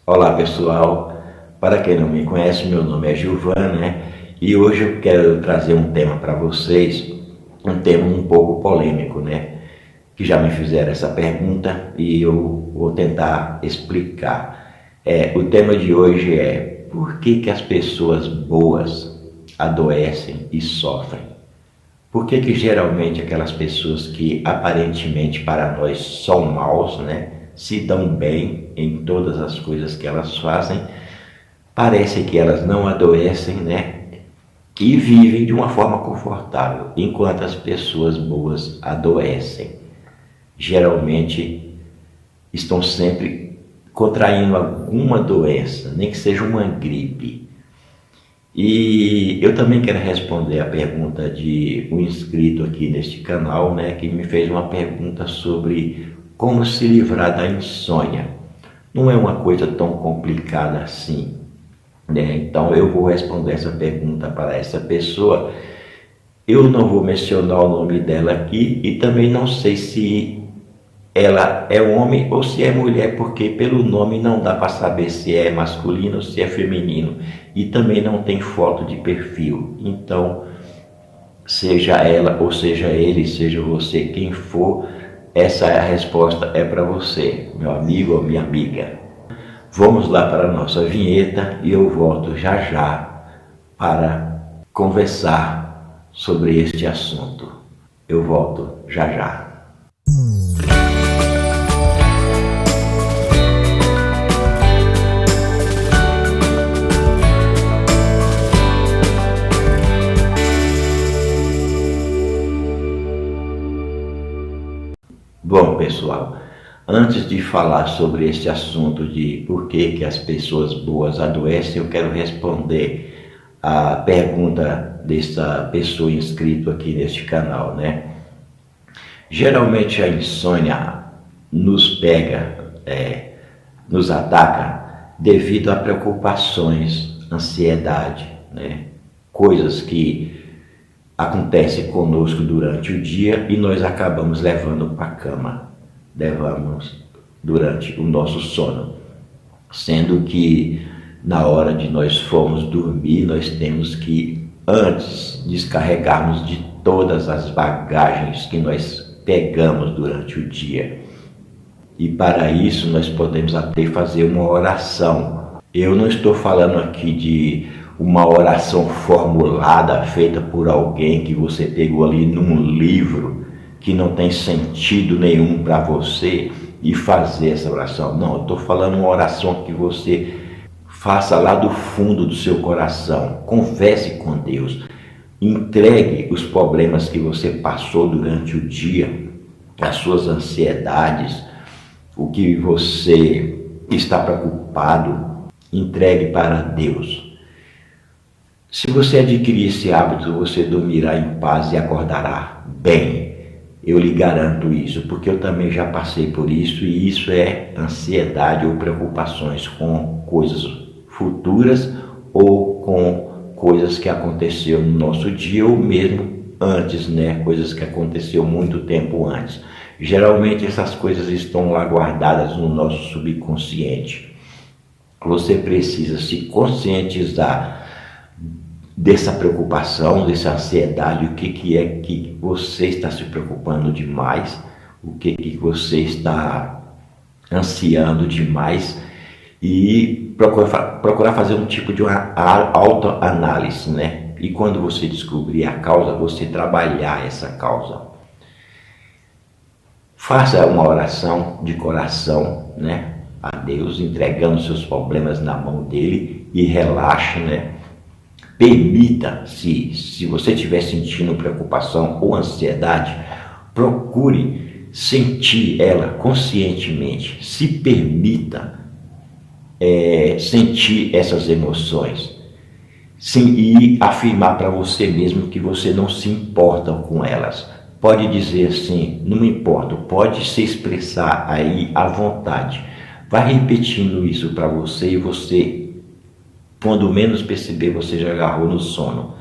Olá pessoal, para quem não me conhece, meu nome é Gilvan, né? E hoje eu quero trazer um tema para vocês, um tema um pouco polêmico, né? Que já me fizeram essa pergunta e eu vou tentar explicar. O tema de hoje é: por que as pessoas boas adoecem e sofrem? Por que geralmente aquelas pessoas que aparentemente para nós são maus, né? Se dão bem em todas as coisas que elas fazem, parece que elas não adoecem, né? E vivem de uma forma confortável, enquanto as pessoas boas adoecem. Geralmente estão sempre contraindo alguma doença, nem que seja uma gripe. E eu também quero responder a pergunta de um inscrito aqui neste canal, né, que me fez uma pergunta sobre como se livrar da insônia. Não é uma coisa tão complicada assim, né? Então eu vou responder essa pergunta para essa pessoa. Eu não vou mencionar o nome dela aqui e também não sei se ela é homem ou se é mulher, porque pelo nome não dá para saber se é masculino ou se é feminino, e também não tem foto de perfil. Então, seja ela ou seja ele, seja você, quem for, essa resposta é para você, meu amigo ou minha amiga. Vamos lá para a nossa vinheta e eu volto já já para conversar sobre este assunto. Eu volto já já. Bom, pessoal, antes de falar sobre este assunto de por que as pessoas boas adoecem, eu quero responder a pergunta dessa pessoa inscrita aqui neste canal, né? Geralmente a insônia nos pega, nos ataca devido a preocupações, ansiedade, né? Coisas que acontece conosco durante o dia e nós acabamos levando para a cama, levamos durante o nosso sono, sendo que na hora de nós formos dormir, nós temos que antes descarregarmos de todas as bagagens que nós pegamos durante o dia. E para isso nós podemos até fazer uma oração. Eu não estou falando aqui de uma oração formulada, feita por alguém que você pegou ali num livro, que não tem sentido nenhum para você, e fazer essa oração. Não, eu estou falando uma oração que você faça lá do fundo do seu coração. Converse com Deus. Entregue os problemas que você passou durante o dia, as suas ansiedades, o que você está preocupado. Entregue para Deus. Se você adquirir esse hábito, você dormirá em paz e acordará bem. Eu lhe garanto isso, porque eu também já passei por isso, e isso é ansiedade ou preocupações com coisas futuras ou com coisas que aconteceram no nosso dia ou mesmo antes, né? Coisas que aconteceu muito tempo antes. Geralmente essas coisas estão lá guardadas no nosso subconsciente. Você precisa se conscientizar dessa preocupação, dessa ansiedade, o que é que você está se preocupando demais, o que você está ansiando demais, e procurar fazer um tipo de uma autoanálise, né? E quando você descobrir a causa, você trabalhar essa causa. Faça uma oração de coração, né, a Deus, entregando seus problemas na mão dele e relaxe, né? Permita, se você estiver sentindo preocupação ou ansiedade, procure sentir ela conscientemente. Se permita sentir essas emoções. Sim, e afirmar para você mesmo que você não se importa com elas. Pode dizer assim, não me importo, pode se expressar aí à vontade. Vai repetindo isso para você e você, quando menos perceber, você já agarrou no sono.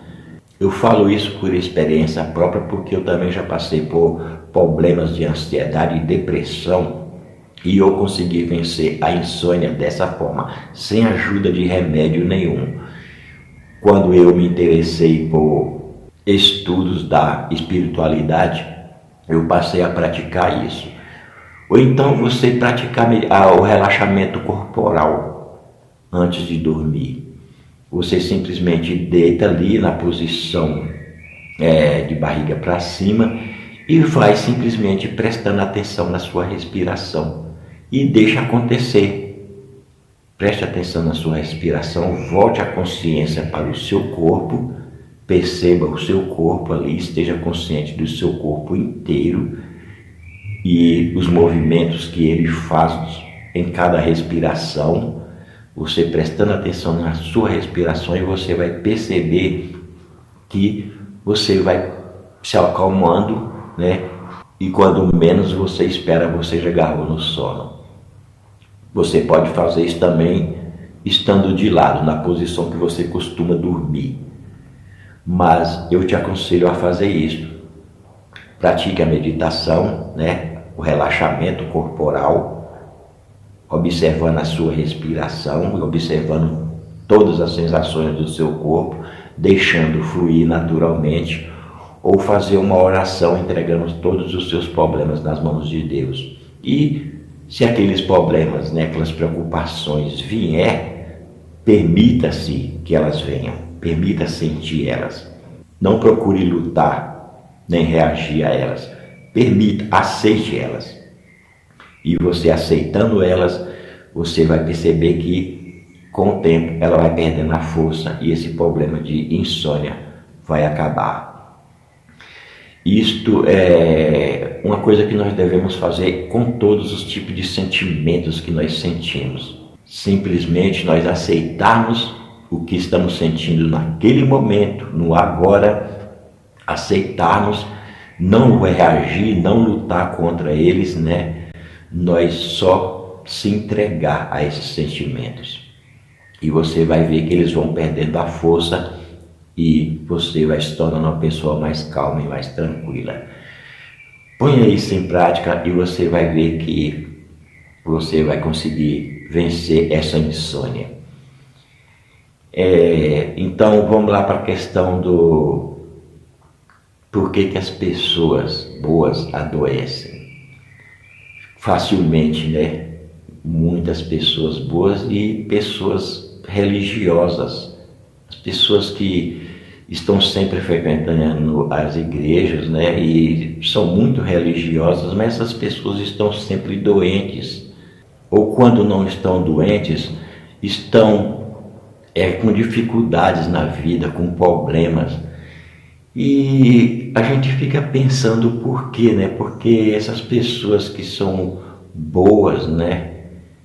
Eu falo isso por experiência própria, porque eu também já passei por problemas de ansiedade e depressão E eu consegui vencer a insônia dessa forma, sem ajuda de remédio nenhum. Quando eu me interessei por estudos da espiritualidade, eu passei a praticar isso. Ou então você praticar o relaxamento corporal antes de dormir. Você simplesmente deita ali na posição de barriga para cima e vai simplesmente prestando atenção na sua respiração e deixa acontecer. Preste atenção na sua respiração, volte a consciência para o seu corpo, perceba o seu corpo ali, esteja consciente do seu corpo inteiro e os movimentos que ele faz em cada respiração. Você prestando atenção na sua respiração e você vai perceber que você vai se acalmando, né? E quando menos você espera, você já agarrou no sono. Você pode fazer isso também estando de lado, na posição que você costuma dormir. Mas eu te aconselho a fazer isso. Pratique a meditação, né? O relaxamento corporal, observando a sua respiração, observando todas as sensações do seu corpo, deixando fluir naturalmente, ou fazer uma oração entregando todos os seus problemas nas mãos de Deus. E se aqueles problemas, né, aquelas preocupações vier, permita-se que elas venham, permita sentir elas. Não procure lutar, nem reagir a elas. Permita, aceite elas. E você aceitando elas, você vai perceber que com o tempo ela vai perdendo a força e esse problema de insônia vai acabar. Isto é uma coisa que nós devemos fazer com todos os tipos de sentimentos que nós sentimos. Simplesmente nós aceitarmos o que estamos sentindo naquele momento, no agora, aceitarmos, não reagir, não lutar contra eles, né? Nós só se entregar a esses sentimentos. E você vai ver que eles vão perdendo a força e você vai se tornando uma pessoa mais calma e mais tranquila. Ponha isso em prática e você vai ver que você vai conseguir vencer essa insônia. Então vamos lá para a questão do por que as pessoas boas adoecem facilmente, né? Muitas pessoas boas e pessoas religiosas, as pessoas que estão sempre frequentando as igrejas, né? E são muito religiosas, mas essas pessoas estão sempre doentes, ou quando não estão doentes, estão com dificuldades na vida, com problemas. E a gente fica pensando por quê, né? Porque essas pessoas que são boas, né?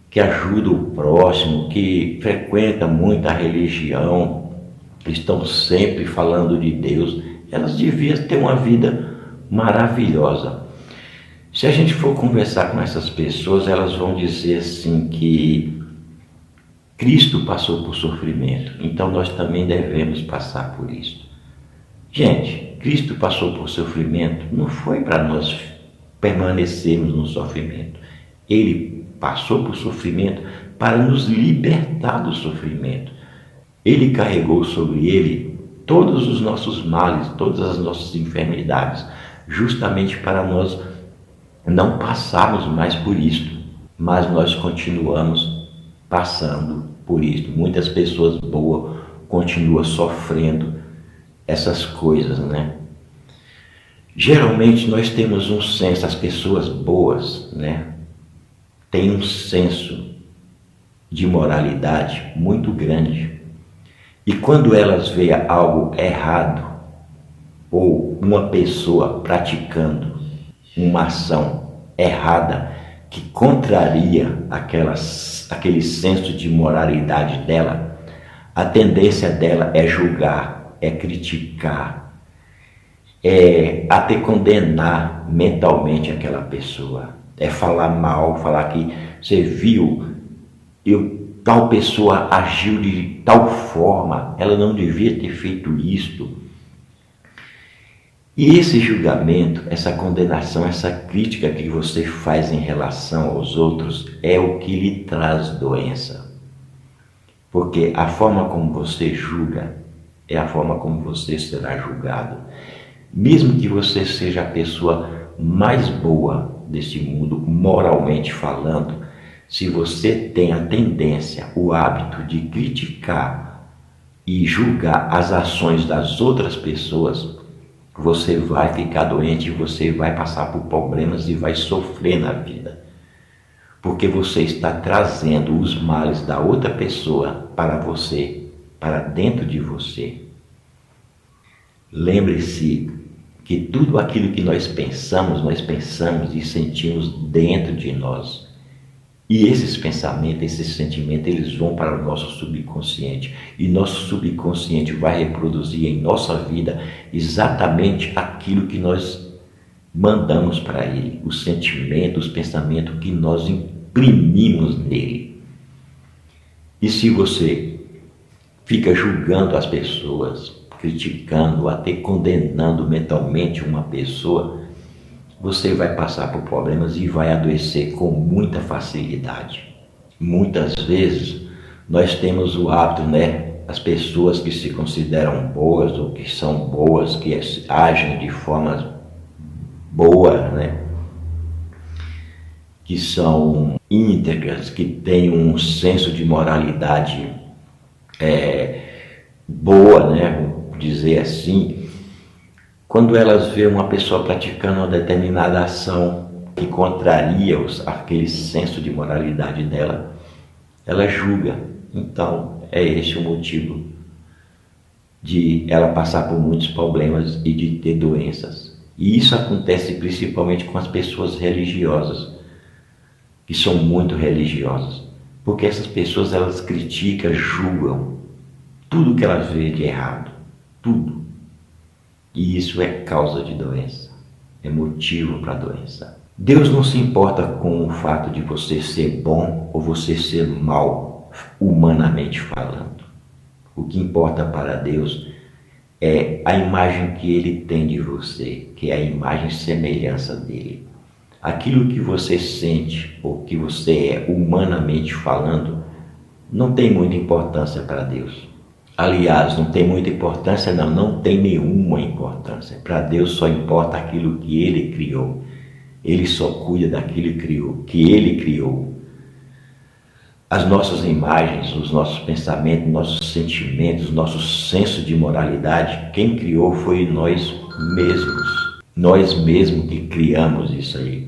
Que ajudam o próximo, que frequentam muito a religião, estão sempre falando de Deus, elas deviam ter uma vida maravilhosa. Se a gente for conversar com essas pessoas, elas vão dizer assim que Cristo passou por sofrimento, então nós também devemos passar por isso. Gente, Cristo passou por sofrimento, não foi para nós permanecermos no sofrimento. Ele passou por sofrimento para nos libertar do sofrimento. Ele carregou sobre ele todos os nossos males, todas as nossas enfermidades, justamente para nós não passarmos mais por isto, mas nós continuamos passando por isto. Muitas pessoas boas continuam sofrendo essas coisas, né? Geralmente nós temos um senso, as pessoas boas, né? Têm um senso de moralidade muito grande. E quando elas veem algo errado, ou uma pessoa praticando uma ação errada que contraria aquele senso de moralidade dela, a tendência dela é julgar, é criticar, é até condenar mentalmente aquela pessoa, é falar mal, falar que você viu, tal pessoa agiu de tal forma, ela não devia ter feito isto. E esse julgamento, essa condenação, essa crítica que você faz em relação aos outros é o que lhe traz doença. Porque a forma como você julga é a forma como você será julgado. Mesmo que você seja a pessoa mais boa deste mundo, moralmente falando, se você tem a tendência, o hábito de criticar e julgar as ações das outras pessoas, você vai ficar doente, você vai passar por problemas e vai sofrer na vida. Porque você está trazendo os males da outra pessoa para você, para dentro de você. Lembre-se que tudo aquilo que nós pensamos e sentimos dentro de nós. E esses pensamentos, esses sentimentos, eles vão para o nosso subconsciente. E nosso subconsciente vai reproduzir em nossa vida exatamente aquilo que nós mandamos para ele. Os sentimentos, os pensamentos que nós imprimimos nele. E se você fica julgando as pessoas, criticando, até condenando mentalmente uma pessoa, você vai passar por problemas e vai adoecer com muita facilidade. Muitas vezes nós temos o hábito, as pessoas que se consideram boas ou que são boas, que agem de forma boa, que são íntegras, que têm um senso de moralidade boa, vamos dizer assim. Quando elas veem uma pessoa praticando uma determinada ação que contraria aquele senso de moralidade dela, ela julga. Então, é esse o motivo de ela passar por muitos problemas e de ter doenças. E isso acontece principalmente com as pessoas religiosas, que são muito religiosas. Porque essas pessoas, elas criticam, julgam tudo que elas veem de errado. Tudo. E isso é causa de doença, é motivo para doença. Deus não se importa com o fato de você ser bom ou você ser mal, humanamente falando. O que importa para Deus é a imagem que Ele tem de você, que é a imagem e semelhança dEle. Aquilo que você sente ou que você é, humanamente falando, não tem muita importância para Deus. Aliás, não tem muita importância, não tem nenhuma importância. Para Deus só importa aquilo que Ele criou. Ele só cuida daquilo que Ele criou. As nossas imagens, os nossos pensamentos, nossos sentimentos, nosso senso de moralidade, quem criou foi nós mesmos. Nós mesmos que criamos isso aí.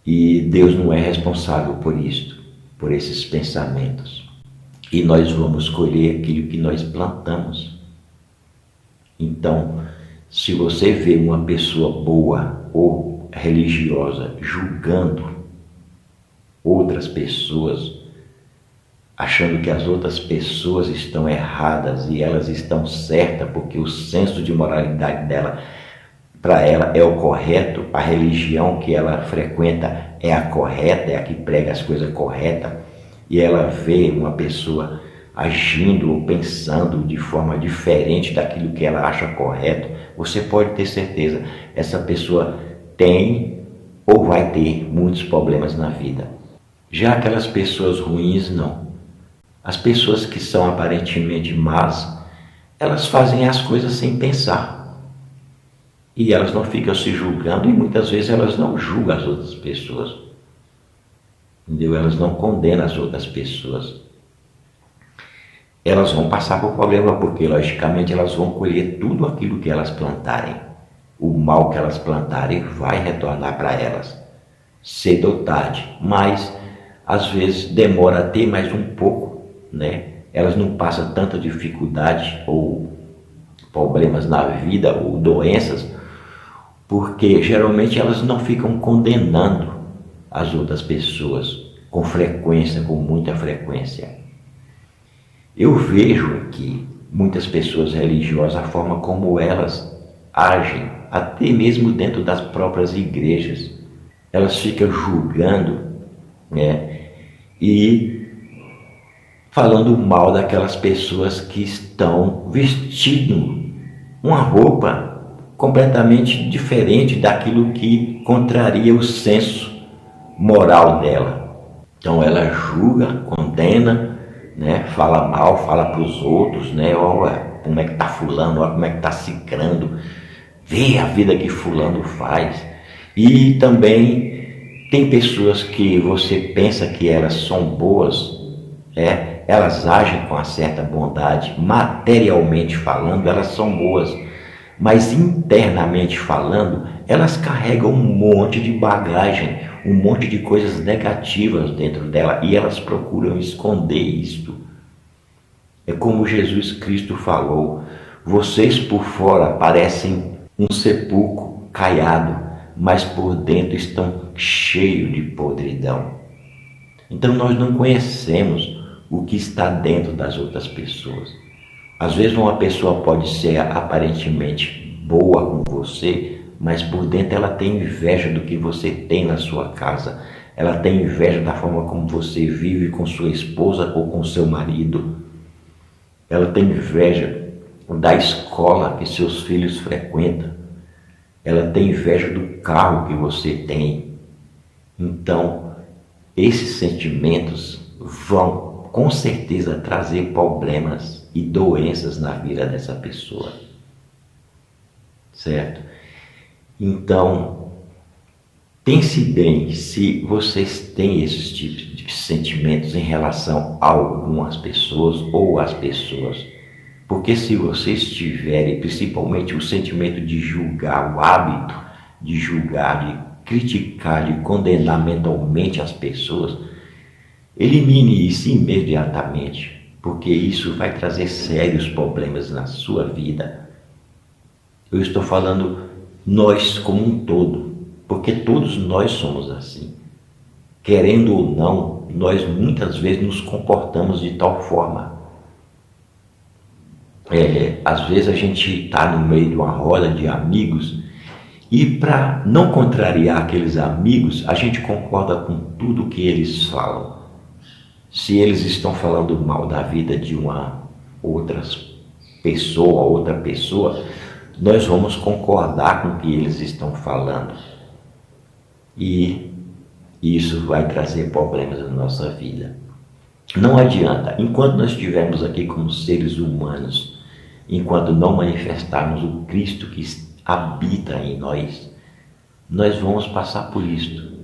E Deus não é responsável por isto, por esses pensamentos. E nós vamos colher aquilo que nós plantamos. Então, se você vê uma pessoa boa ou religiosa julgando outras pessoas, achando que as outras pessoas estão erradas e elas estão certas, porque o senso de moralidade dela, para ela, é o correto, a religião que ela frequenta é a correta, é a que prega as coisas corretas, e ela vê uma pessoa agindo ou pensando de forma diferente daquilo que ela acha correto, você pode ter certeza, essa pessoa tem ou vai ter muitos problemas na vida. Já aquelas pessoas ruins, não. As pessoas que são aparentemente más, elas fazem as coisas sem pensar. E elas não ficam se julgando e muitas vezes elas não julgam as outras pessoas. Entendeu? Elas não condenam as outras pessoas. Elas vão passar por problema porque, logicamente, elas vão colher tudo aquilo que elas plantarem. O mal que elas plantarem vai retornar para elas, cedo ou tarde. Mas, às vezes, demora até mais um pouco, Elas não passam tanta dificuldade ou problemas na vida ou doenças, porque geralmente elas não ficam condenando as outras pessoas com frequência, com muita frequência. Eu vejo aqui muitas pessoas religiosas, a forma como elas agem, até mesmo dentro das próprias igrejas. Elas ficam julgando, e falando mal daquelas pessoas que estão vestindo uma roupa completamente diferente daquilo que contraria o senso moral dela. Então ela julga, condena, né? Fala mal, fala para os outros, né? Olha como é que está fulano, olha como é que está cicrando, vê a vida que fulano faz. E também tem pessoas que você pensa que elas são boas, elas agem com uma certa bondade, materialmente falando, elas são boas, mas internamente falando, elas carregam um monte de bagagem, um monte de coisas negativas dentro dela e elas procuram esconder isto. É como Jesus Cristo falou: vocês por fora parecem um sepulcro caiado, mas por dentro estão cheios de podridão. Então nós não conhecemos o que está dentro das outras pessoas. Às vezes uma pessoa pode ser aparentemente boa com você, mas por dentro ela tem inveja do que você tem na sua casa. Ela tem inveja da forma como você vive com sua esposa ou com seu marido. Ela tem inveja da escola que seus filhos frequentam. Ela tem inveja do carro que você tem. Então, esses sentimentos vão com certeza trazer problemas e doenças na vida dessa pessoa, certo? Então, pense bem se vocês têm esses tipos de sentimentos em relação a algumas pessoas ou às pessoas, porque se vocês tiverem principalmente o sentimento de julgar, o hábito de julgar, de criticar, de condenar mentalmente as pessoas, elimine isso imediatamente, porque isso vai trazer sérios problemas na sua vida. Eu estou falando nós como um todo, porque todos nós somos assim. Querendo ou não, nós muitas vezes nos comportamos de tal forma. Às vezes a gente está no meio de uma roda de amigos e para não contrariar aqueles amigos, a gente concorda com tudo que eles falam. Se eles estão falando mal da vida de uma outra pessoa, nós vamos concordar com o que eles estão falando. E isso vai trazer problemas na nossa vida. Não adianta, enquanto nós estivermos aqui como seres humanos, enquanto não manifestarmos o Cristo que habita em nós, nós vamos passar por isso.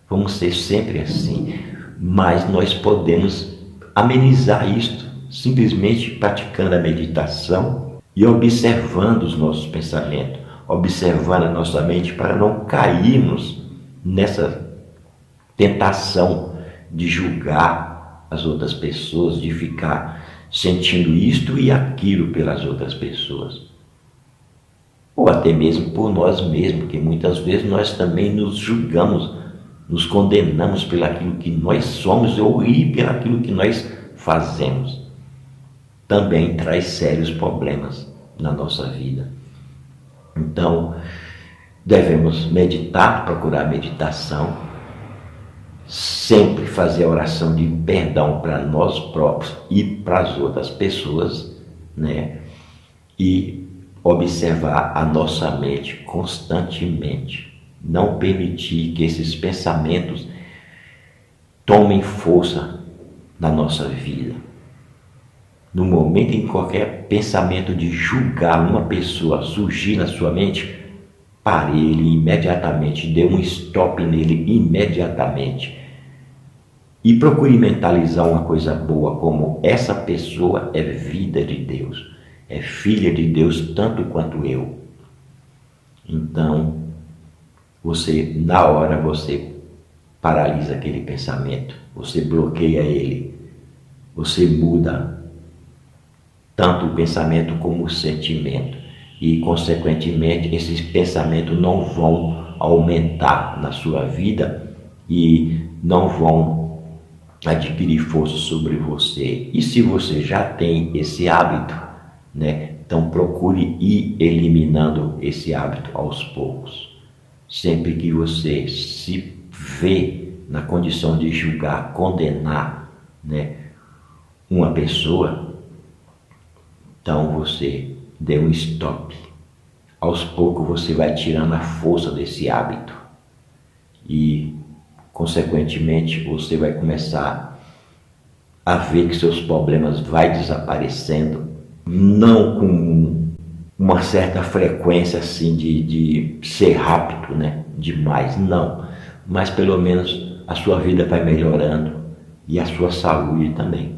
Vamos ser sempre assim. Mas nós podemos amenizar isto simplesmente praticando a meditação e observando os nossos pensamentos, observando a nossa mente para não cairmos nessa tentação de julgar as outras pessoas, de ficar sentindo isto e aquilo pelas outras pessoas. Ou até mesmo por nós mesmos, que muitas vezes nós também nos julgamos, nos condenamos pelaquilo que nós somos e pelaquilo que nós fazemos. Também traz sérios problemas na nossa vida. Então, devemos meditar, procurar meditação, sempre fazer a oração de perdão para nós próprios e para as outras pessoas, né? E observar a nossa mente constantemente. Não permitir que esses pensamentos tomem força na nossa vida. No momento em que qualquer pensamento de julgar uma pessoa surgir na sua mente, pare ele imediatamente, dê um stop nele imediatamente. E procure mentalizar uma coisa boa, como essa pessoa é vida de Deus, é filha de Deus tanto quanto eu. Então, na hora você paralisa aquele pensamento, você bloqueia ele, você muda tanto o pensamento como o sentimento e, consequentemente, esses pensamentos não vão aumentar na sua vida e não vão adquirir força sobre você. E se você já tem esse hábito, né, então procure ir eliminando esse hábito aos poucos. Sempre que você se vê na condição de julgar, condenar, né, uma pessoa, então você dê um stop aos poucos você vai tirando a força desse hábito e, consequentemente, você vai começar a ver que seus problemas vai desaparecendo, não com uma certa frequência assim de ser rápido, né? Demais, não, mas pelo menos a sua vida vai melhorando e a sua saúde também.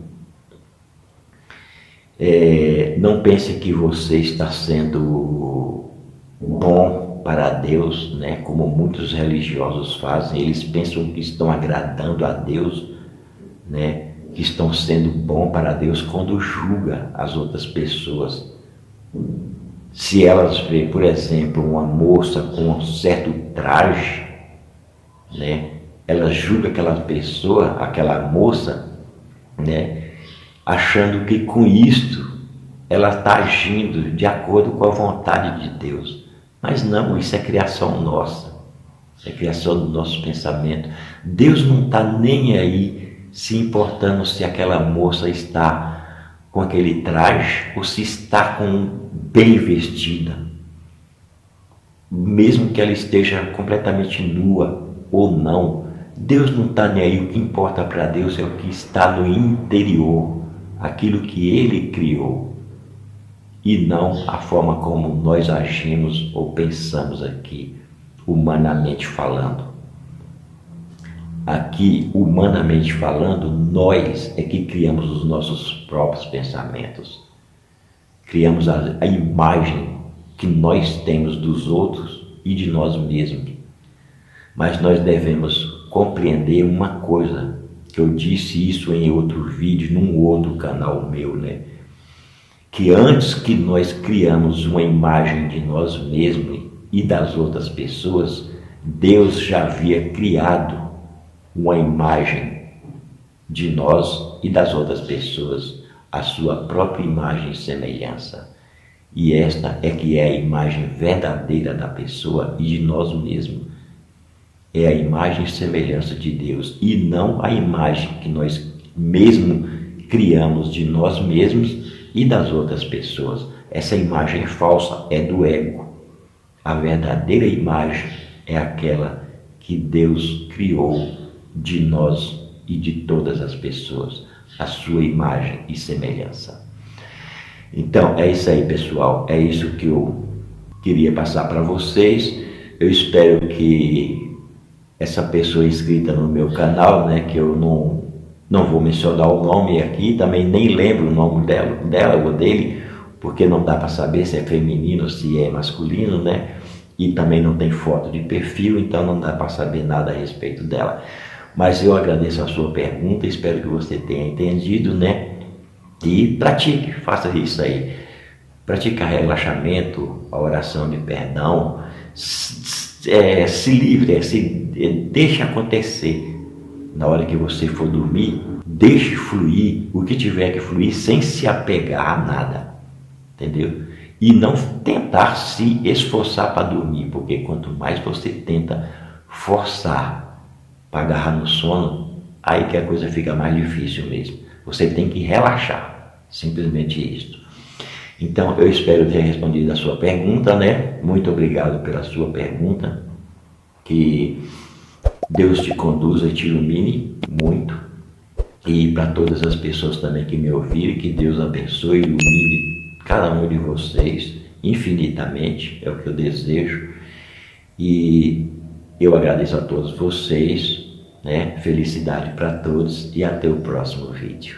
Não pense que você está sendo bom para Deus, né? Como muitos religiosos fazem. Eles pensam que estão agradando a Deus, né? Que estão sendo bom para Deus quando julga as outras pessoas. Se elas veem, por exemplo, uma moça com um certo traje, né? Ela julga aquela pessoa, aquela moça, né? Achando que com isto ela está agindo de acordo com a vontade de Deus. Mas não, isso é criação nossa, é criação do nosso pensamento. Deus não está nem aí se importando se aquela moça está com aquele traje ou se está bem vestida. Mesmo que ela esteja completamente nua ou não, Deus não está nem aí. O que importa para Deus é o que está no interior, aquilo que Ele criou, e não a forma como nós agimos ou pensamos aqui, humanamente falando. Aqui, humanamente falando, nós é que criamos os nossos próprios pensamentos. Criamos a imagem que nós temos dos outros e de nós mesmos. Mas nós devemos compreender uma coisa, que eu disse isso em outro vídeo, num outro canal meu, né? Que antes que nós criamos uma imagem de nós mesmos e das outras pessoas, Deus já havia criado uma imagem de nós e das outras pessoas, a sua própria imagem e semelhança. E esta é que é a imagem verdadeira da pessoa e de nós mesmos. É a imagem e semelhança de Deus, e não a imagem que nós mesmo criamos de nós mesmos e das outras pessoas. Essa imagem falsa é do ego. A verdadeira imagem é aquela que Deus criou de nós e de todas as pessoas, a sua imagem e semelhança. Então é isso aí, pessoal, é isso que eu queria passar para vocês. Eu espero que essa pessoa inscrita no meu canal, né, que eu não vou mencionar o nome aqui, também nem lembro o nome dela ou dele, porque não dá para saber se é feminino ou se é masculino, né? E também não tem foto de perfil, então não dá para saber nada a respeito dela. Mas eu agradeço a sua pergunta, espero que você tenha entendido, né? E pratique, faça isso aí. Praticar relaxamento, a oração de perdão, se livre, deixe acontecer. Na hora que você for dormir, deixe fluir o que tiver que fluir sem se apegar a nada, entendeu? E não tentar se esforçar para dormir, porque quanto mais você tenta forçar para agarrar no sono, aí que a coisa fica mais difícil mesmo. Você tem que relaxar, simplesmente isso. Então eu espero ter respondido a sua pergunta, né? Muito obrigado pela sua pergunta, que Deus te conduza e te ilumine muito, e para todas as pessoas também que me ouvirem, que Deus abençoe e ilumine cada um de vocês infinitamente, é o que eu desejo. E eu agradeço a todos vocês, né? Felicidade para todos e até o próximo vídeo.